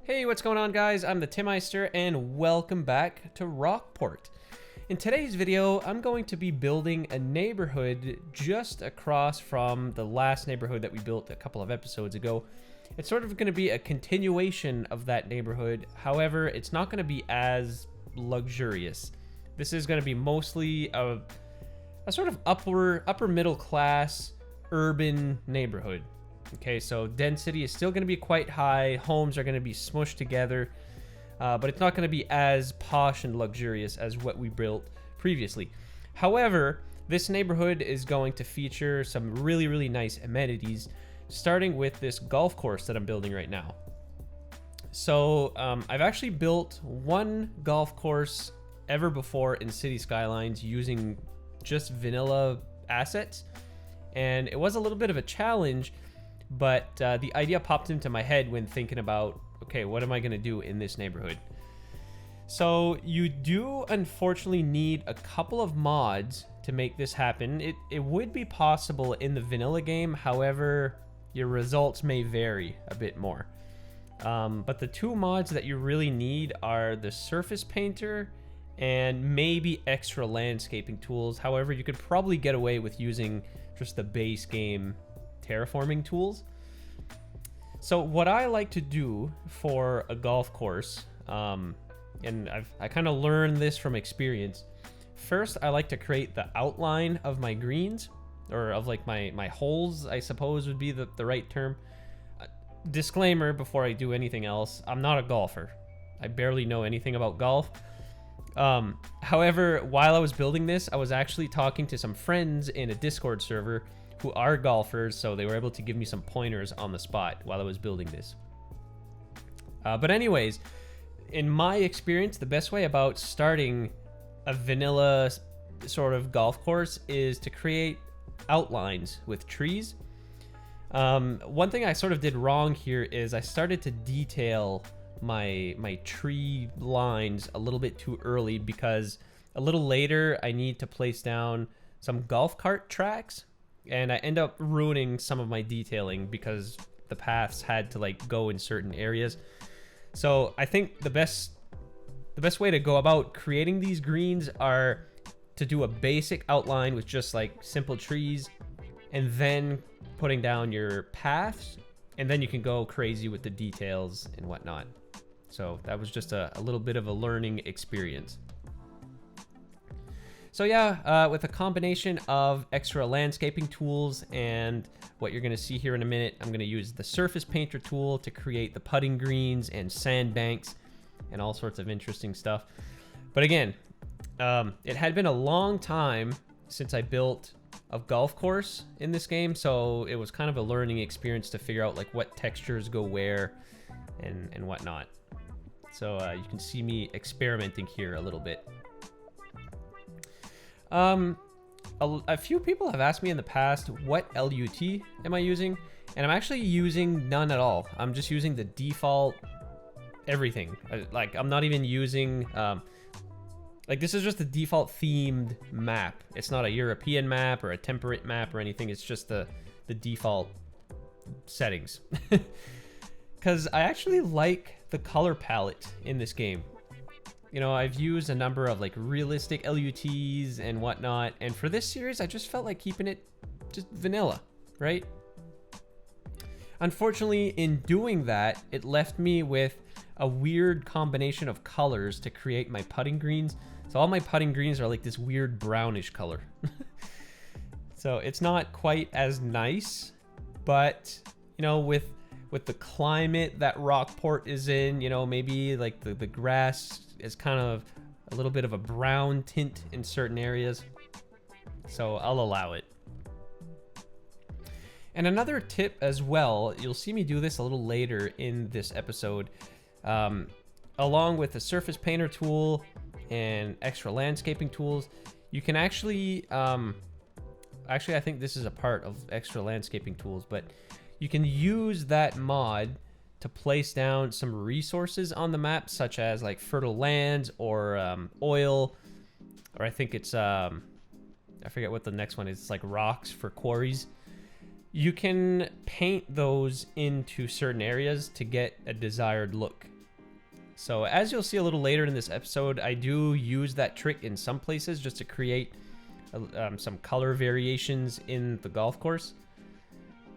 Hey, what's going on, guys? I'm the Timmeister and welcome back to Rockport. In today's video, I'm going to be building a neighborhood just across from the last neighborhood that we built a couple of episodes ago. It's sort of going to be a continuation of that neighborhood. However, it's not going to be as luxurious. This is going to be mostly a sort of upper middle class urban neighborhood. Okay, so density is still going to be quite high. Homes are going to be smushed together, but it's not going to be as posh and luxurious as what we built previously. However, this neighborhood is going to feature some really nice amenities, starting with this golf course that I'm building right now. So I've actually built one golf course ever before in City Skylines using just vanilla assets, and it was a little bit of a challenge. But the idea popped into my head when thinking about, okay, what am I going to do in this neighborhood? So you do unfortunately need a couple of mods to make this happen. It would be possible in the vanilla game, however, your results may vary a bit more. But the two mods that you really need are the surface painter and maybe extra landscaping tools. However, you could probably get away with using just the base game terraforming tools. So what I like to do for a golf course, and I kind of learned this from experience. First, I like to create the outline of my greens, or of like my holes, I suppose would be the right term. Disclaimer before I do anything else, I'm not a golfer. I barely know anything about golf. However, while I was building this, I was actually talking to some friends in a Discord server who are golfers, so they were able to give me some pointers on the spot while I was building this. But anyways, in my experience, the best way about starting a vanilla sort of golf course is to create outlines with trees. One thing I sort of did wrong here is I started to detail my tree lines a little bit too early, because a little later I need to place down some golf cart tracks. And I end up ruining some of my detailing because the paths had to like go in certain areas. So I think the best way to go about creating these greens are to do a basic outline with just like simple trees, and then putting down your paths, and then you can go crazy with the details and whatnot. So that was just a little bit of a learning experience. So yeah, with a combination of extra landscaping tools and what you're going to see here in a minute, I'm going to use the surface painter tool to create the putting greens and sand banks and all sorts of interesting stuff. But again, it had been a long time since I built a golf course in this game, so it was kind of a learning experience to figure out like what textures go where and whatnot. So you can see me experimenting here a little bit. A few people have asked me in the past, what LUT am I using? And I'm actually using none at all. I'm just using the default everything. Like, I'm not even using, like, this is just the default themed map. It's not a European map or a temperate map or anything. It's just the default settings. Because I actually like the color palette in this game. You know, I've used a number of like realistic LUTs and whatnot, and for this series, I just felt like keeping it just vanilla, right? Unfortunately, in doing that, it left me with a weird combination of colors to create my putting greens. So all my putting greens are like this weird brownish color. So it's not quite as nice, but you know, with the climate that Rockport is in, you know, maybe like the grass is kind of a little bit of a brown tint in certain areas, so I'll allow it. And another tip as well, you'll see me do this a little later in this episode, along with the surface painter tool and extra landscaping tools, you can actually I think this is a part of extra landscaping tools, but you can use that mod to place down some resources on the map, such as like fertile lands or oil, or I think it's I forget what the next one is. It's like rocks for quarries. You can paint those into certain areas to get a desired look. So as you'll see a little later in this episode, I do use that trick in some places just to create some color variations in the golf course,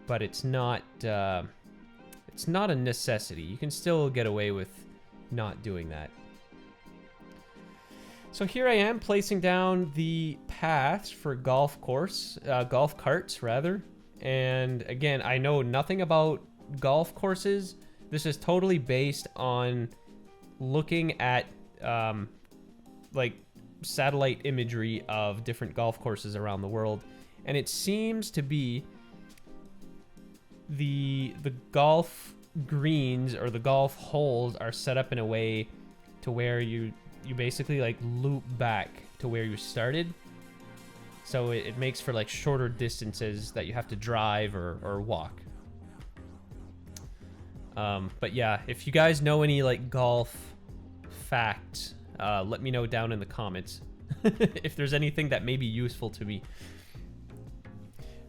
but it's not a necessity. You can still get away with not doing that. So here I am placing down the paths for golf carts rather. And again, I know nothing about golf courses. This is totally based on looking at like satellite imagery of different golf courses around the world, and it seems to be the golf greens or the golf holes are set up in a way to where you basically like loop back to where you started, so it makes for like shorter distances that you have to drive or walk. But yeah, if you guys know any like golf facts, let me know down in the comments if there's anything that may be useful to me.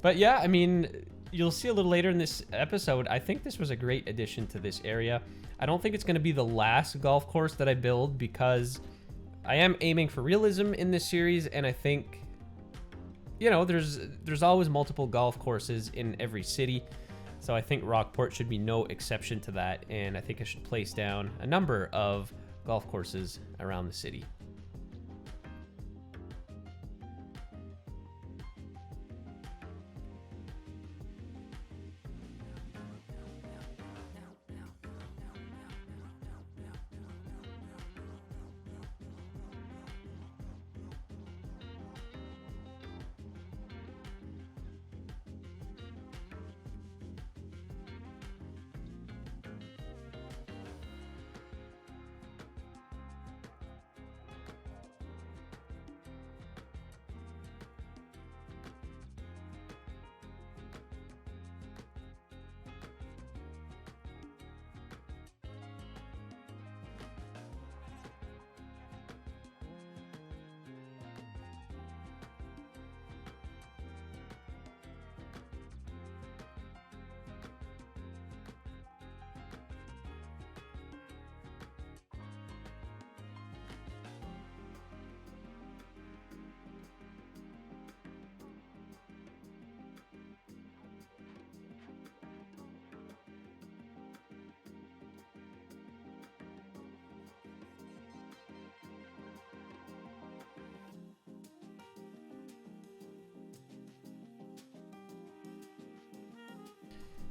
But yeah, I mean, you'll see a little later in this episode, I think this was a great addition to this area. I don't think it's going to be the last golf course that I build, because I am aiming for realism in this series, and I think, you know, there's always multiple golf courses in every city. So I think Rockport should be no exception to that, and I think I should place down a number of golf courses around the city.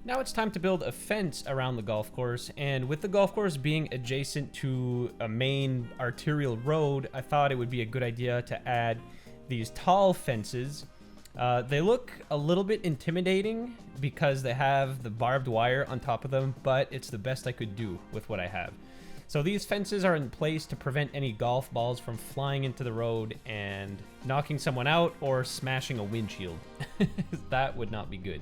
Now it's time to build a fence around the golf course, and with the golf course being adjacent to a main arterial road, I thought it would be a good idea to add these tall fences. They look a little bit intimidating because they have the barbed wire on top of them, but it's the best I could do with what I have. So these fences are in place to prevent any golf balls from flying into the road and knocking someone out or smashing a windshield. That would not be good.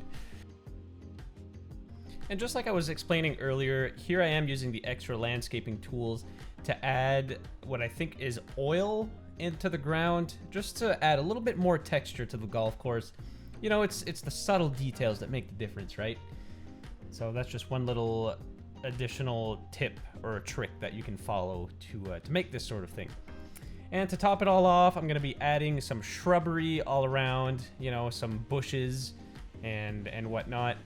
And just like I was explaining earlier, here I am using the extra landscaping tools to add what I think is oil into the ground, just to add a little bit more texture to the golf course. You know, it's the subtle details that make the difference, right? So that's just one little additional tip or a trick that you can follow to make this sort of thing. And to top it all off, I'm going to be adding some shrubbery all around, you know, some bushes and whatnot.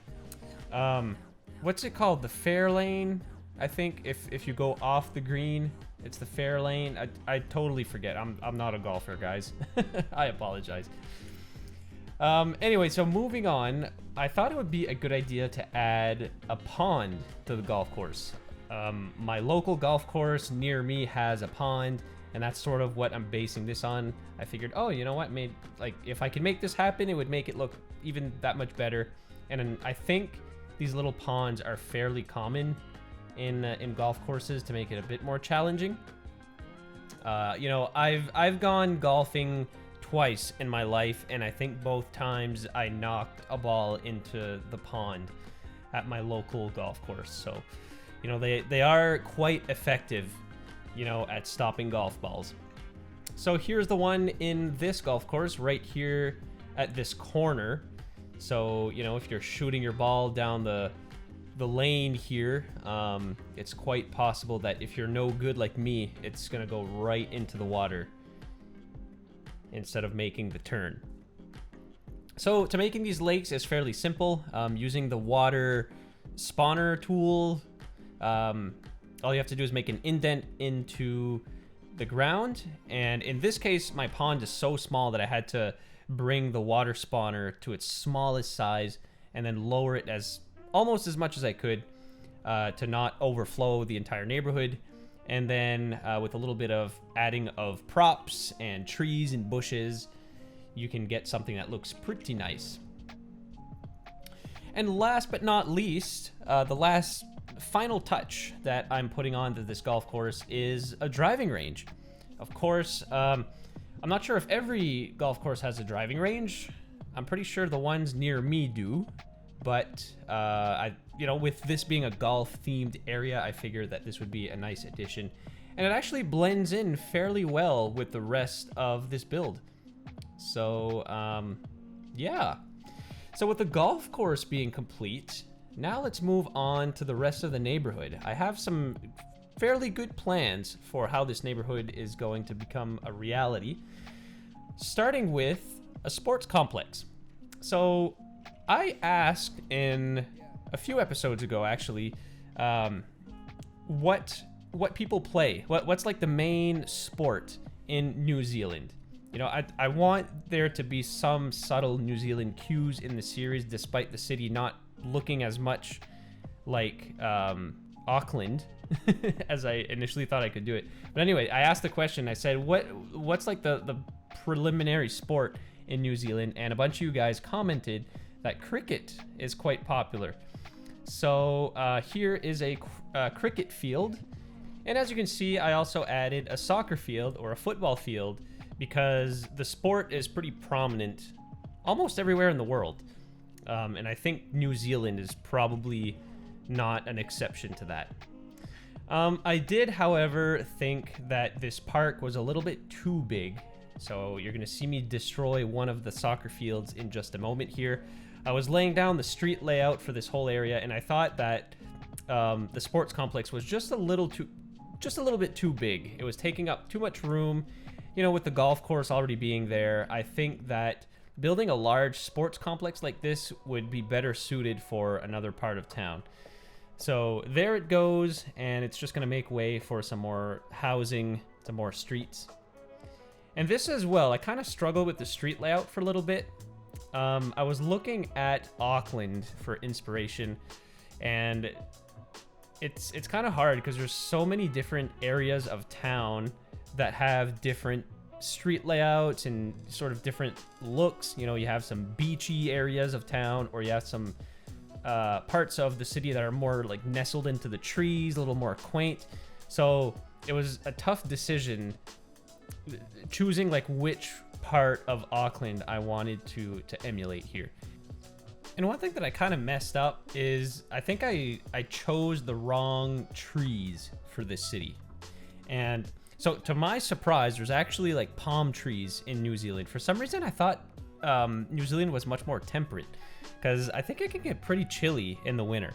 What's it called? The fair lane, I think. If you go off the green, it's the fair lane. I totally forget. I'm not a golfer, guys. I apologize. Anyway, so moving on, I thought it would be a good idea to add a pond to the golf course. My local golf course near me has a pond, and that's sort of what I'm basing this on. I figured, oh, you know what? If I can make this happen, it would make it look even that much better. And I think these little ponds are fairly common in golf courses to make it a bit more challenging. You know, I've gone golfing twice in my life, and I think both times I knocked a ball into the pond at my local golf course. So, you know, they are quite effective, you know, at stopping golf balls. So here's the one in this golf course right here at this corner. So, you know, if you're shooting your ball down the the lane here, it's quite possible that if you're no good like me, it's gonna go right into the water instead of making the turn. So to making these lakes is fairly simple. Using the water spawner tool, all you have to do is make an indent into the ground. And in this case, my pond is so small that I had to bring the water spawner to its smallest size and then lower it almost as much as I could to not overflow the entire neighborhood. And then with a little bit of adding of props and trees and bushes, you can get something that looks pretty nice. And last but not least, the last final touch that I'm putting onto this golf course is a driving range. Of course, I'm not sure if every golf course has a driving range. I'm pretty sure the ones near me do, but with this being a golf-themed area, I figured that this would be a nice addition, and it actually blends in fairly well with the rest of this build. So, yeah. So with the golf course being complete, now let's move on to the rest of the neighborhood. I have some fairly good plans for how this neighborhood is going to become a reality, starting with a sports complex. So I asked in a few episodes ago, actually, what people play. What's like the main sport in New Zealand? You know, I want there to be some subtle New Zealand cues in the series, despite the city not looking as much like Auckland as I initially thought I could do it. But anyway, I asked the question. I said, what's like the preliminary sport in New Zealand? And a bunch of you guys commented that cricket is quite popular. So here is a cricket field. And as you can see, I also added a soccer field or a football field because the sport is pretty prominent almost everywhere in the world. And I think New Zealand is probably not an exception to that. I did, however, think that this park was a little bit too big. So you're going to see me destroy one of the soccer fields in just a moment here. I was laying down the street layout for this whole area, and I thought that the sports complex was just a little bit too big. It was taking up too much room. You know, with the golf course already being there, I think that building a large sports complex like this would be better suited for another part of town. So there it goes, and it's just going to make way for some more housing, some more streets. And this as well, I kind of struggled with the street layout for a little bit. I was looking at Auckland for inspiration, and it's kind of hard because there's so many different areas of town that have different street layouts and sort of different looks. You know, you have some beachy areas of town, or you have some parts of the city that are more like nestled into the trees, a little more quaint. So it was a tough decision choosing like which part of Auckland I wanted to emulate here. And one thing that I kind of messed up is I think I chose the wrong trees for this city. And so to my surprise, there's actually like palm trees in New Zealand. For some reason, I thought New Zealand was much more temperate because I think it can get pretty chilly in the winter.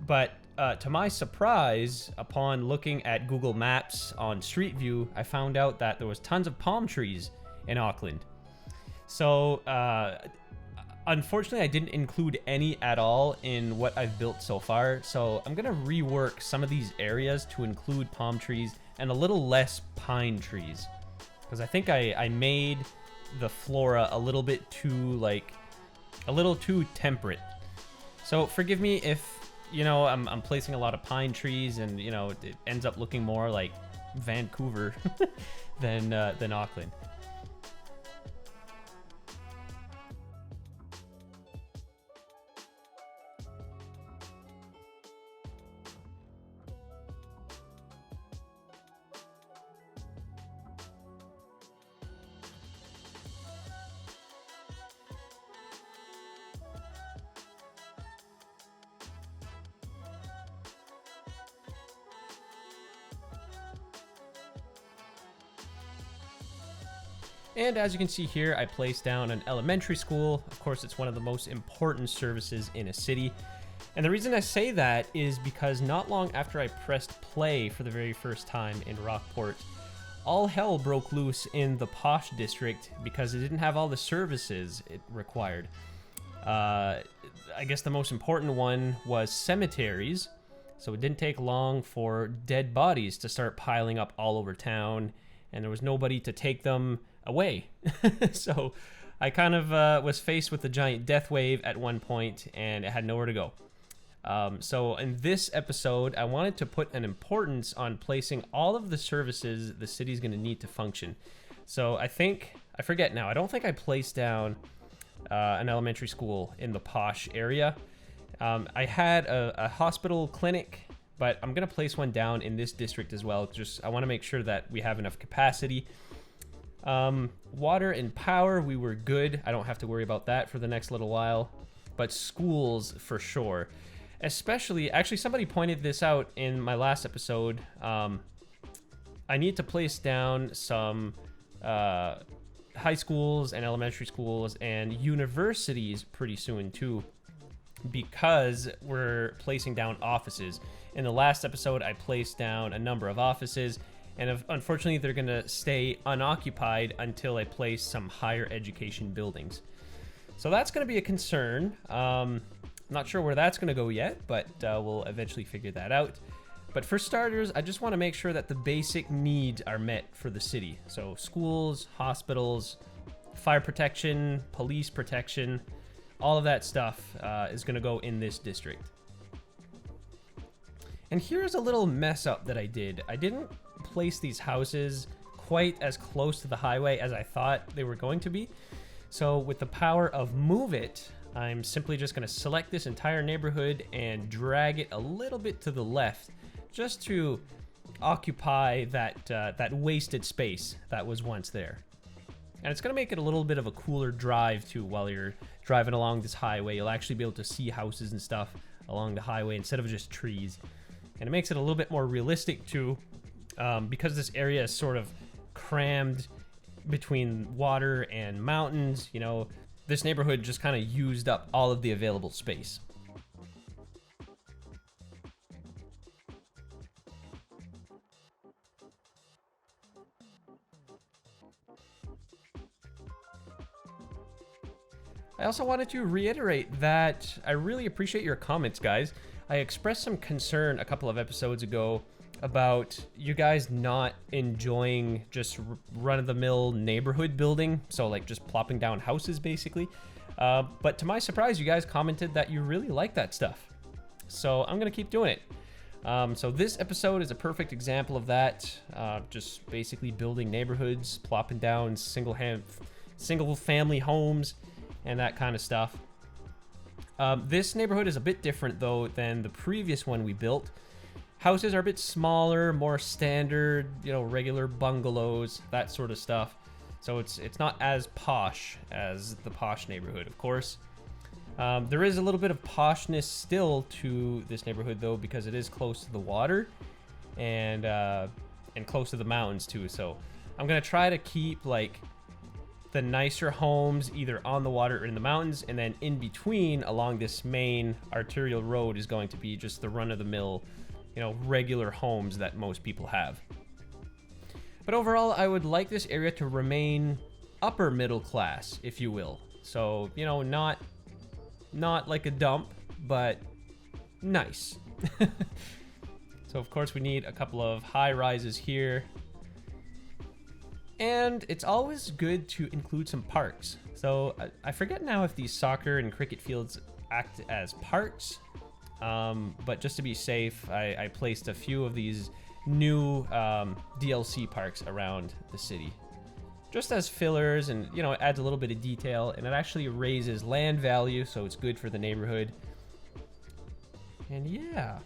But to my surprise, upon looking at Google Maps on Street View, I found out that there was tons of palm trees in Auckland. So unfortunately, I didn't include any at all in what I've built so far. So I'm gonna rework some of these areas to include palm trees and a little less pine trees, because I think I made the flora a little too temperate. So forgive me if, you know, I'm placing a lot of pine trees and, you know, it ends up looking more like Vancouver than Auckland. And as you can see here, I placed down an elementary school. Of course, it's one of the most important services in a city. And the reason I say that is because not long after I pressed play for the very first time in Rockport, all hell broke loose in the posh district because it didn't have all the services it required. I guess the most important one was cemeteries, so it didn't take long for dead bodies to start piling up all over town, and there was nobody to take them away. So I kind of was faced with a giant death wave at one point, and it had nowhere to go. So in this episode, I wanted to put an importance on placing all of the services the city's going to need to function. So I forget now, I don't think I placed down an elementary school in the posh area. I had a hospital clinic, but I'm going to place one down in this district as well. I want to make sure that we have enough capacity. Water and power, we were good. I don't have to worry about that for the next little while. But schools, for sure. Especially, actually, somebody pointed this out in my last episode. I need to place down some high schools and elementary schools and universities pretty soon, too, because we're placing down offices. In the last episode, I placed down a number of offices, and unfortunately, they're going to stay unoccupied until I place some higher education buildings. So that's going to be a concern. Not sure where that's going to go yet, but we'll eventually figure that out. But for starters, I just want to make sure that the basic needs are met for the city. So schools, hospitals, fire protection, police protection, all of that stuff is going to go in this district. And here's a little mess up that I did. I didn't place these houses quite as close to the highway as I thought they were going to be. So with the power of Move It, I'm simply just going to select this entire neighborhood and drag it a little bit to the left just to occupy that wasted space that was once there. And it's going to make it a little bit of a cooler drive too. While you're driving along this highway, you'll actually be able to see houses and stuff along the highway instead of just trees. And it makes it a little bit more realistic too, because this area is sort of crammed between water and mountains. You know, this neighborhood just kind of used up all of the available space. I also wanted to reiterate that I really appreciate your comments, guys. I expressed some concern a couple of episodes ago about you guys not enjoying just run-of-the-mill neighborhood building, so like just plopping down houses basically. But to my surprise, you guys commented that you really like that stuff. So I'm gonna keep doing it. So this episode is a perfect example of that. Just basically building neighborhoods, plopping down single family homes, and that kind of stuff. This neighborhood is a bit different though than the previous one we built. Houses are a bit smaller, more standard, you know, regular bungalows, that sort of stuff. So it's not as posh as the posh neighborhood, of course. There is a little bit of poshness still to this neighborhood though, because it is close to the water and close to the mountains too. So I'm gonna try to keep like the nicer homes either on the water or in the mountains, and then in between along this main arterial road is going to be just the run-of-the-mill, you know, regular homes that most people have. But overall, I would like this area to remain upper middle class, if you will. So, you know, not like a dump, but nice. So of course we need a couple of high rises here. And it's always good to include some parks. So I forget now if these soccer and cricket fields act as parks, but just to be safe, I placed a few of these new DLC parks around the city. Just as fillers, and you know, it adds a little bit of detail, and it actually raises land value, so it's good for the neighborhood. And yeah.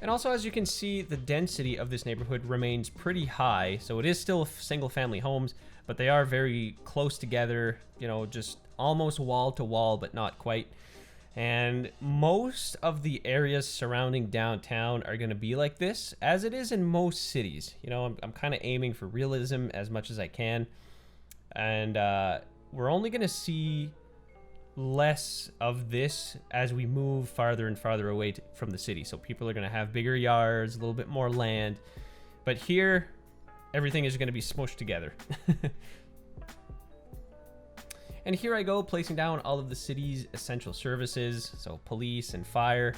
And also, as you can see, the density of this neighborhood remains pretty high. So it is still single family homes, but they are very close together, you know, just almost wall to wall, but not quite. And most of the areas surrounding downtown are going to be like this, as it is in most cities. You know, I'm kind of aiming for realism as much as I can. And we're only going to see less of this as we move farther and farther away from the city. So people are going to have bigger yards, a little bit more land. But here, everything is going to be smushed together. And here I go, placing down all of the city's essential services, so police and fire.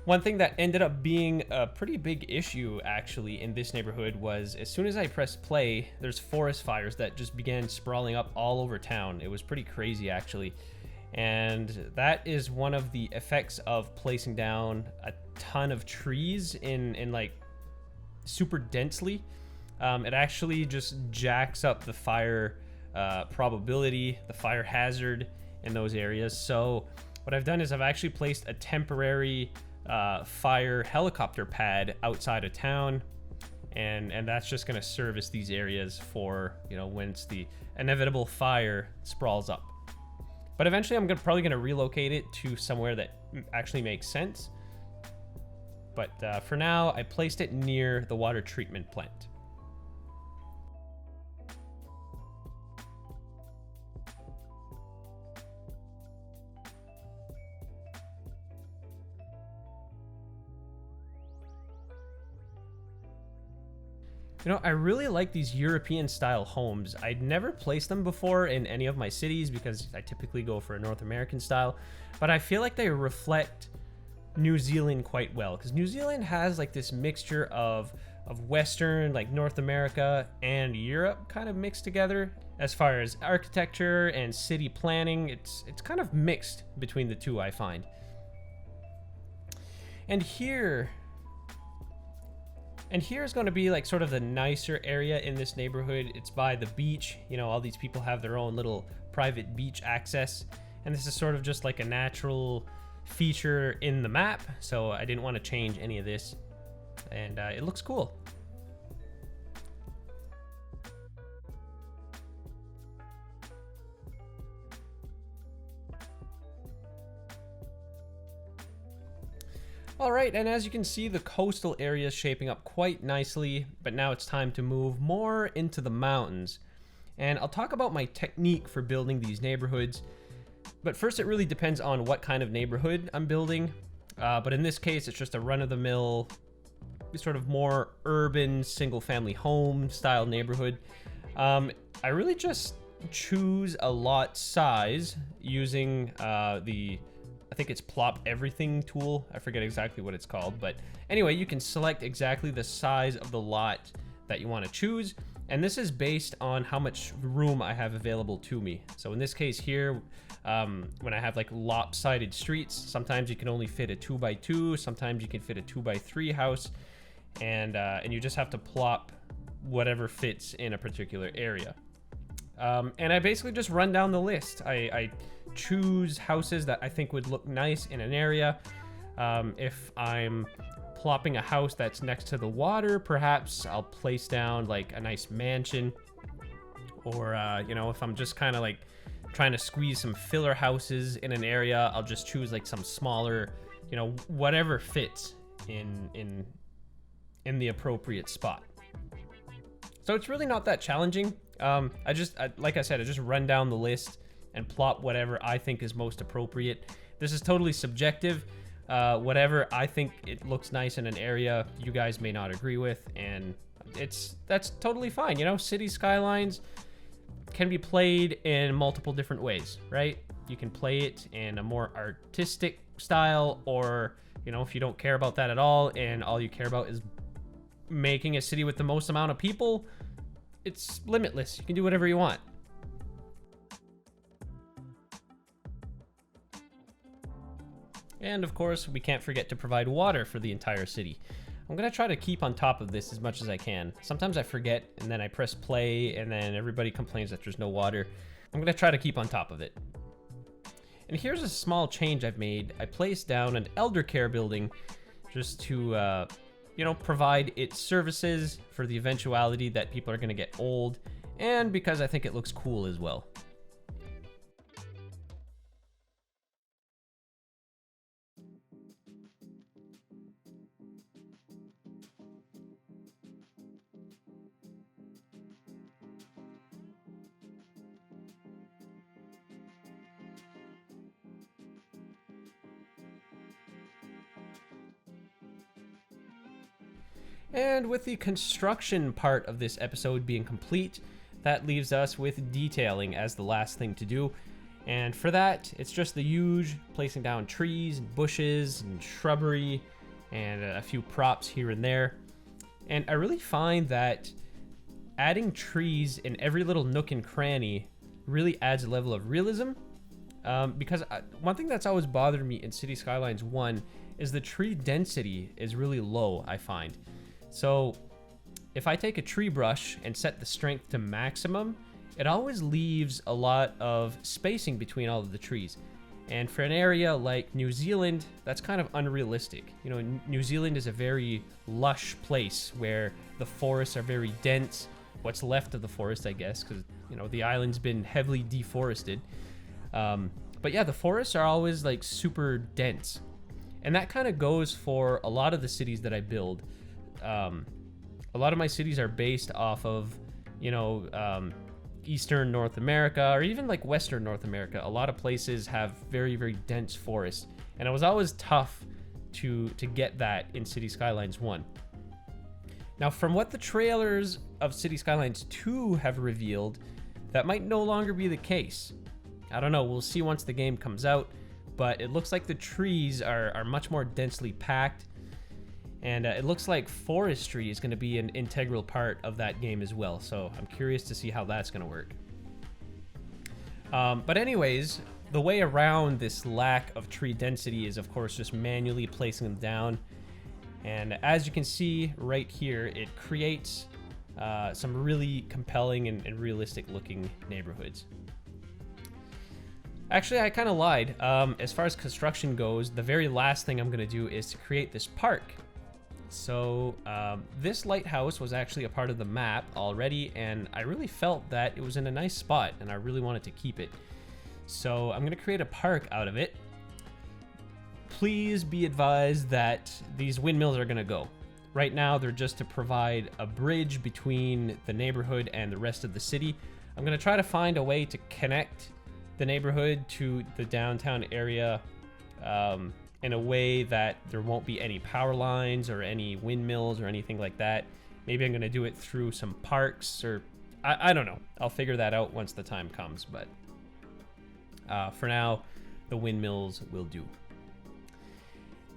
One thing that ended up being a pretty big issue, actually, in this neighborhood was as soon as I pressed play, there's forest fires that just began sprawling up all over town. It was pretty crazy, actually. And that is one of the effects of placing down a ton of trees in like, super densely. It actually just jacks up the fire probability, the fire hazard in those areas. So what I've done is I've actually placed a temporary fire helicopter pad outside of town, and that's just going to service these areas for, you know, once the inevitable fire sprawls up. But eventually I'm probably going to relocate it to somewhere that actually makes sense. But for now, I placed it near the water treatment plant. You know, I really like these European style homes. I'd never placed them before in any of my cities because I typically go for a North American style, but I feel like they reflect New Zealand quite well, because New Zealand has like this mixture of Western, like North America, and Europe kind of mixed together. As far as architecture and city planning, it's kind of mixed between the two, I find. And here's going to be like sort of the nicer area in this neighborhood. It's by the beach. You know, all these people have their own little private beach access. And this is sort of just like a natural feature in the map. So I didn't want to change any of this. And it looks cool. All right, and as you can see, the coastal area is shaping up quite nicely, but now it's time to move more into the mountains. And I'll talk about my technique for building these neighborhoods, but first it really depends on what kind of neighborhood I'm building. But in this case, it's just a run-of-the-mill, sort of more urban, single-family home style neighborhood. I really just choose a lot size using I think it's plop everything tool. I forget exactly what it's called, but anyway, you can select exactly the size of the lot that you want to choose. And this is based on how much room I have available to me. So in this case here, when I have like lopsided streets, sometimes you can only fit a 2x2, sometimes you can fit a 2x3 house, and you just have to plop whatever fits in a particular area. And I basically just run down the list. I choose houses that I think would look nice in an area. If I'm plopping a house that's next to the water, perhaps I'll place down like a nice mansion. Or, you know, if I'm just kind of like trying to squeeze some filler houses in an area, I'll just choose like some smaller, you know, whatever fits in the appropriate spot. So it's really not that challenging. Like I said, I just run down the list and plot whatever I think is most appropriate. This is totally subjective. Whatever I think it looks nice in an area, you guys may not agree with, and that's totally fine. You know, city skylines can be played in multiple different ways, right? You can play it in a more artistic style, or, you know, if you don't care about that at all and all you care about is making a city with the most amount of people, it's limitless. You can do whatever you want. And of course, we can't forget to provide water for the entire city. I'm gonna try to keep on top of this as much as I can. Sometimes I forget and then I press play and then everybody complains that there's no water. I'm gonna try to keep on top of it. And here's a small change I've made. I placed down an elder care building just to, you know, provide its services for the eventuality that people are gonna get old, and because I think it looks cool as well. And with the construction part of this episode being complete, that leaves us with detailing as the last thing to do. And for that, it's just the huge placing down trees and bushes and shrubbery and a few props here and there. And I really find that adding trees in every little nook and cranny really adds a level of realism. Because one thing that's always bothered me in City Skylines 1 is the tree density is really low, I find. So if I take a tree brush and set the strength to maximum, it always leaves a lot of spacing between all of the trees. And for an area like New Zealand, that's kind of unrealistic. You know, New Zealand is a very lush place where the forests are very dense. What's left of the forest, I guess, because, you know, the island's been heavily deforested. But yeah, the forests are always like super dense. And that kind of goes for a lot of the cities that I build. A lot of my cities are based off of, you know, Eastern North America or even like Western North America. A lot of places have very, very dense forests. And it was always tough to get that in City Skylines 1. Now, from what the trailers of City Skylines 2 have revealed, that might no longer be the case. I don't know, we'll see once the game comes out, but it looks like the trees are much more densely packed, and it looks like forestry is going to be an integral part of that game as well, so I'm curious to see how that's going to work. But anyways, the way around this lack of tree density is, of course, just manually placing them down, and as you can see right here, it creates some really compelling and realistic looking neighborhoods. Actually, I kind of lied. As far as construction goes, the very last thing I'm going to do is to create this park. So this lighthouse was actually a part of the map already, and I really felt that it was in a nice spot, and I really wanted to keep it. So I'm going to create a park out of it. Please be advised that these windmills are going to go. Right now, they're just to provide a bridge between the neighborhood and the rest of the city. I'm going to try to find a way to connect the neighborhood to the downtown area in a way that there won't be any power lines or any windmills or anything like that. Maybe I'm going to do it through some parks, or I don't know. I'll figure that out once the time comes, but for now, the windmills will do.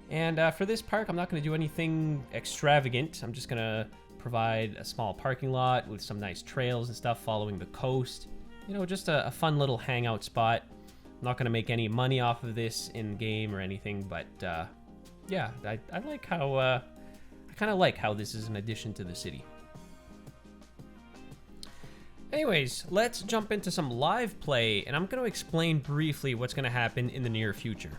And for this park, I'm not going to do anything extravagant. I'm just going to provide a small parking lot with some nice trails and stuff following the coast. You know, just a fun little hangout spot. I'm not going to make any money off of this in game or anything, but yeah, I like how I kind of like how this is an addition to the city. Anyways, let's jump into some live play, and I'm going to explain briefly what's going to happen in the near future.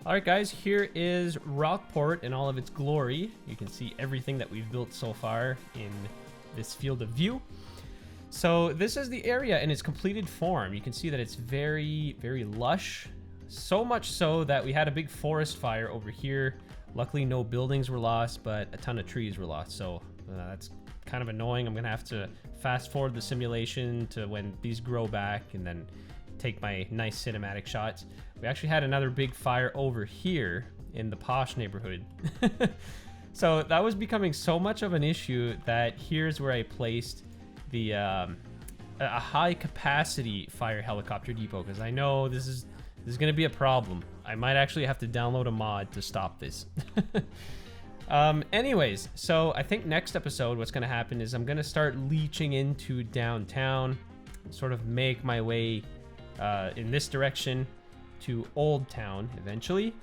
Alright guys, here is Rockport in all of its glory. You can see everything that we've built so far in this field of view. So this is the area in its completed form. You can see that it's very, very lush. So much so that we had a big forest fire over here. Luckily no buildings were lost, but a ton of trees were lost. So that's kind of annoying. I'm gonna have to fast forward the simulation to when these grow back and then take my nice cinematic shots. We actually had another big fire over here in the posh neighborhood. So that was becoming so much of an issue that here's where I placed the a high capacity fire helicopter depot, because I know this is going to be a problem. I might actually have to download a mod to stop this. Anyways, so I think next episode what's going to happen is I'm going to start leeching into downtown, sort of make my way in this direction to Old Town eventually.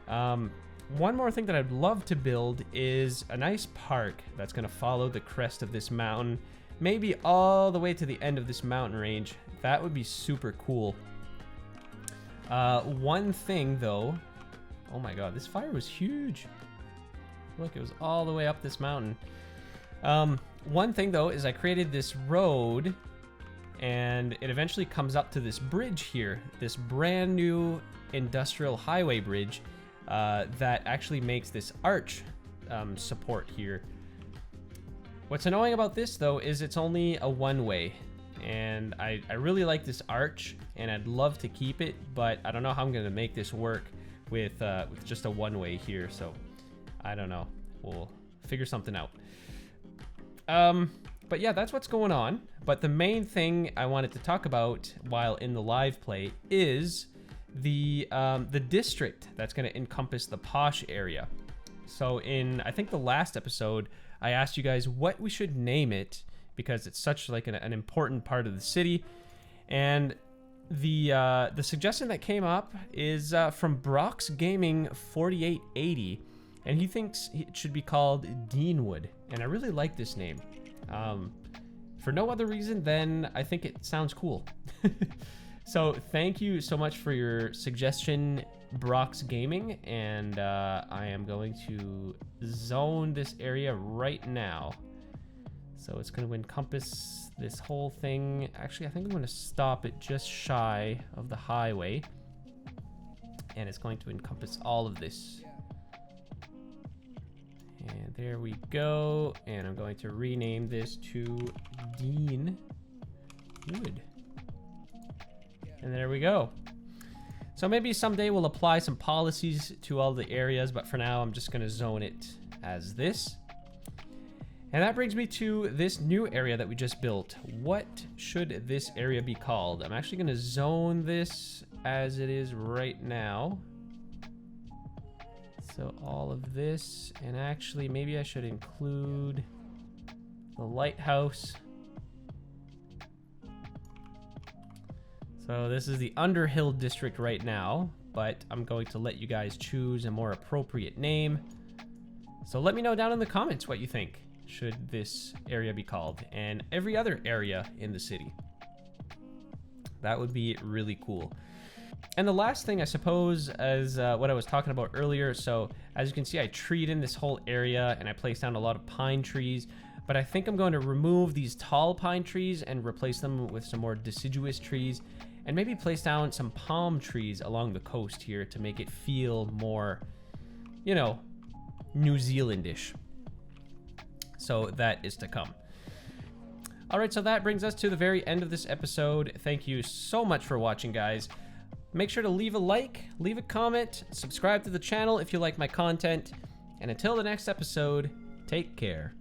One more thing that I'd love to build is a nice park that's going to follow the crest of this mountain, maybe all the way to the end of this mountain range. That would be super cool. One thing though, oh my god, this fire was huge. Look, it was all the way up this mountain. One thing though is I created this road, and it eventually comes up to this bridge here, this brand new industrial highway bridge that actually makes this arch support here. What's annoying about this though is it's only a one-way, and I really like this arch and I'd love to keep it, but I don't know how I'm gonna make this work with just a one-way here, so I don't know. We'll figure something out. But yeah, that's what's going on. But the main thing I wanted to talk about while in the live play is the district that's going to encompass the posh area. So in, I think the last episode, I asked you guys what we should name it because it's such like an important part of the city. And the suggestion that came up is from Brock's Gaming 4880, and he thinks it should be called Deanwood. And I really like this name. For no other reason than I think it sounds cool. So thank you so much for your suggestion, Brock's Gaming, and I am going to zone this area right now. So it's going to encompass this whole thing. Actually, I think I'm going to stop it just shy of the highway, and it's going to encompass all of this. And there we go. And I'm going to rename this to Deanwood. And there we go. So maybe someday we'll apply some policies to all the areas, but for now I'm just going to zone it as this. And that brings me to this new area that we just built. What should this area be called? I'm actually going to zone this as it is right now. So all of this, and actually maybe I should include the lighthouse. So this is the Underhill district right now, but I'm going to let you guys choose a more appropriate name. So let me know down in the comments what you think should this area be called, and every other area in the city. That would be really cool. And the last thing, I suppose, as what I was talking about earlier. So as you can see, I treed in this whole area and I placed down a lot of pine trees, but I think I'm going to remove these tall pine trees and replace them with some more deciduous trees, and maybe place down some palm trees along the coast here to make it feel more, you know, New Zealandish. So that is to come. All right, so that brings us to the very end of this episode. Thank you so much for watching, guys. Make sure to leave a like, leave a comment, subscribe to the channel if you like my content, and until the next episode, take care.